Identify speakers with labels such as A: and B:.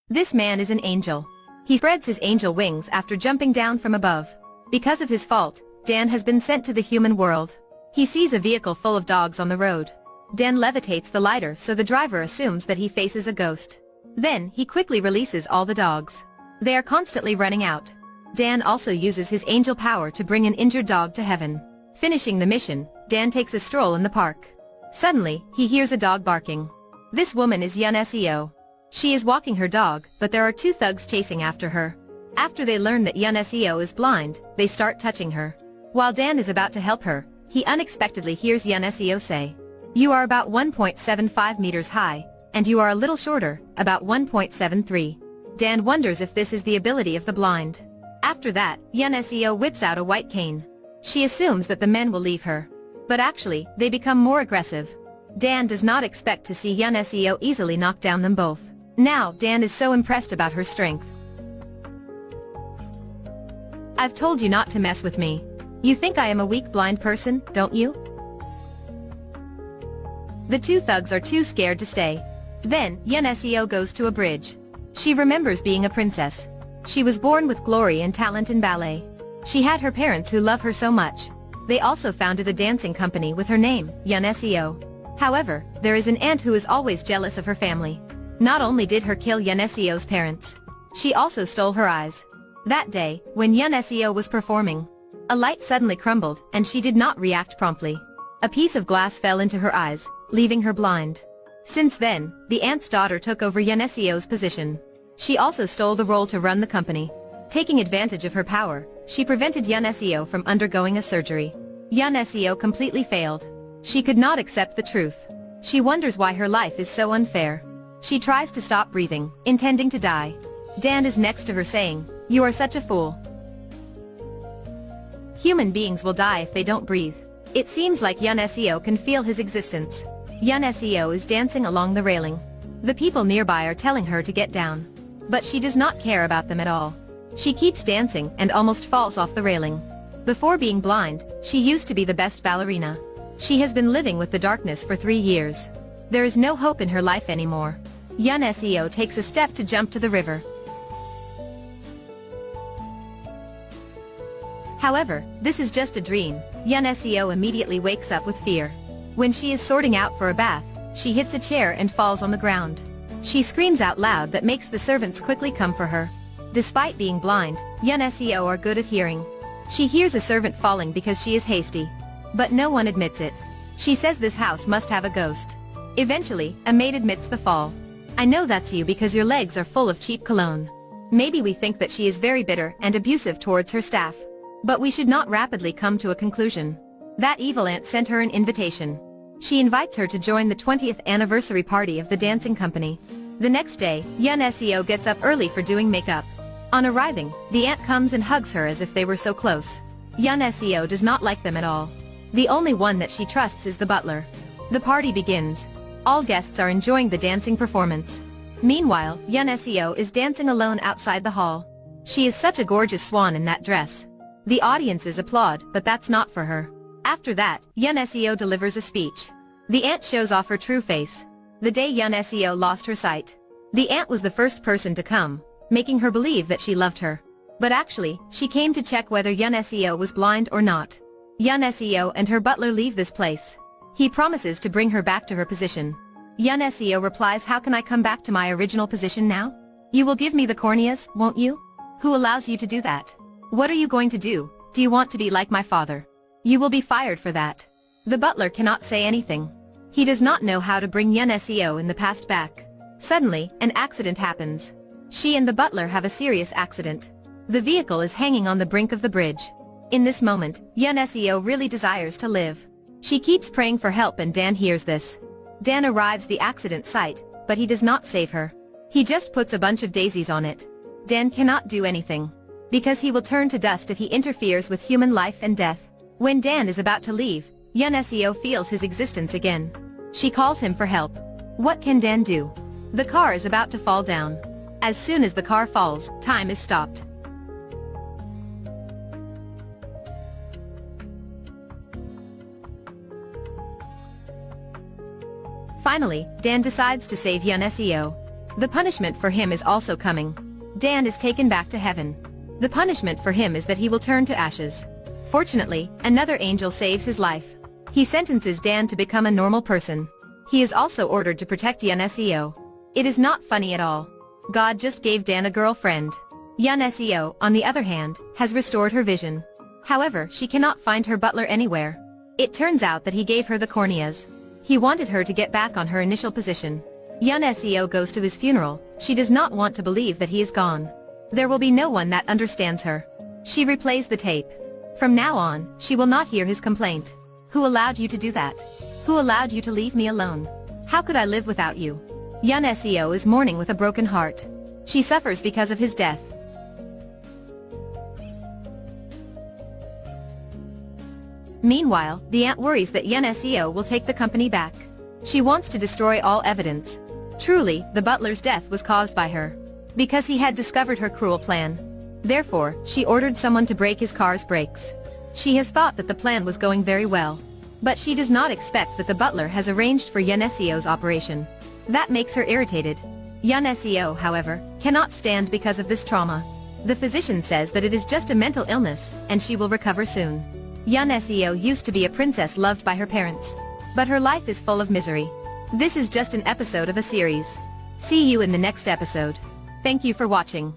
A: This man is an angel. He spreads his angel wings after jumping down from above. Because of his fault, Dan has been sent to the human world. He sees a vehicle full of dogs on the road. Dan levitates the lighter so the driver assumes that he faces a ghost. Then, he quickly releases all the dogs. They are constantly running out. Dan also uses his angel power to bring an injured dog to heaven. Finishing the mission, Dan takes a stroll in the park. Suddenly, he hears a dog barking. This woman is Yeonseo. She is walking her dog, but there are two thugs chasing after her. After they learn that Yeonseo is blind, they start touching her. While Dan is about to help her, he unexpectedly hears Yeonseo say, "You are about 1.75 meters high, and you are a little shorter, about 1.73. Dan wonders if this is the ability of the blind. After that, Yeonseo whips out a white cane. She assumes that the men will leave her. But actually, they become more aggressive. Dan does not expect to see Yeonseo easily knock down them both. Now, Dan is so impressed about her strength. "I've told you not to mess with me. You think I am a weak blind person, don't you?" The two thugs are too scared to stay. Then, Yeonseo goes to a bridge. She remembers being a princess. She was born with glory and talent in ballet. She had her parents who love her so much. They also founded a dancing company with her name, Yeonseo. However, there is an aunt who is always jealous of her family. Not only did her kill Yeonseo's parents, she also stole her eyes. That day, when Yeonseo was performing, a light suddenly crumbled and she did not react promptly. A piece of glass fell into her eyes, leaving her blind. Since then, the aunt's daughter took over Yeonseo's position. She also stole the role to run the company. Taking advantage of her power, she prevented Yeonseo from undergoing a surgery. Yeonseo completely failed. She could not accept the truth. She wonders why her life is so unfair. She tries to stop breathing, intending to die. Dan is next to her saying, "You are such a fool. Human beings will die if they don't breathe." It seems like Yeonseo can feel his existence. Yeonseo is dancing along the railing. The people nearby are telling her to get down. But she does not care about them at all. She keeps dancing and almost falls off the railing. Before being blind, she used to be the best ballerina. She has been living with the darkness for 3 years. There is no hope in her life anymore. Yeonseo takes a step to jump to the river. However, this is just a dream. Yeonseo immediately wakes up with fear. When she is sorting out for a bath, she hits a chair and falls on the ground. She screams out loud that makes the servants quickly come for her. Despite being blind, Yeonseo are good at hearing. She hears a servant falling because she is hasty. But no one admits it. She says this house must have a ghost. Eventually, a maid admits the fall. "I know that's you because your legs are full of cheap cologne." Maybe we think that she is very bitter and abusive towards her staff. But we should not rapidly come to a conclusion. That evil aunt sent her an invitation. She invites her to join the 20th anniversary party of the dancing company. The next day, Yeonseo gets up early for doing makeup. On arriving, the aunt comes and hugs her as if they were so close. Yeonseo does not like them at all. The only one that she trusts is the butler. The party begins. All guests are enjoying the dancing performance. Meanwhile, Yeonseo is dancing alone outside the hall. She is such a gorgeous swan in that dress. The audiences applaud, but that's not for her. After that, Yeonseo delivers a speech. The aunt shows off her true face. The day Yeonseo lost her sight, the aunt was the first person to come, making her believe that she loved her. But actually, she came to check whether Yeonseo was blind or not. Yeonseo and her butler leave this place. He promises to bring her back to her position. Yeonseo replies, "How can I come back to my original position now? You will give me the corneas, won't you? Who allows you to do that? What are you going to do? Do you want to be like my father? You will be fired for that." The butler cannot say anything. He does not know how to bring Yeonseo in the past back. Suddenly, an accident happens. She and the butler have a serious accident. The vehicle is hanging on the brink of the bridge. In this moment, Yeonseo really desires to live. She keeps praying for help and Dan hears this. Dan arrives the accident site, but he does not save her. He just puts a bunch of daisies on it. Dan cannot do anything, because he will turn to dust if he interferes with human life and death. When Dan is about to leave, Yeonseo feels his existence again. She calls him for help. What can Dan do? The car is about to fall down. As soon as the car falls, time is stopped. Finally, Dan decides to save Yeonseo. The punishment for him is also coming. Dan is taken back to heaven. The punishment for him is that he will turn to ashes. Fortunately, another angel saves his life. He sentences Dan to become a normal person. He is also ordered to protect Yeonseo. It is not funny at all. God just gave Dan a girlfriend. Yeonseo, on the other hand, has restored her vision. However, she cannot find her butler anywhere. It turns out that he gave her the corneas. He wanted her to get back on her initial position. Yeonseo goes to his funeral. She does not want to believe that he is gone. There will be no one that understands her. She replays the tape. From now on, she will not hear his complaint. Who allowed you to do that? Who allowed you to leave me alone? How could I live without you? Yeonseo is mourning with a broken heart. She suffers because of his death. Meanwhile, the aunt worries that Yeonseo will take the company back. She wants to destroy all evidence. Truly, the butler's death was caused by her. Because he had discovered her cruel plan. Therefore, she ordered someone to break his car's brakes. She has thought that the plan was going very well. But she does not expect that the butler has arranged for Yeonseo's operation. That makes her irritated. Yeonseo, however, cannot stand because of this trauma. The physician says that it is just a mental illness, and she will recover soon. Yeonseo used to be a princess loved by her parents. But her life is full of misery. This is just an episode of a series. See you in the next episode. Thank you for watching.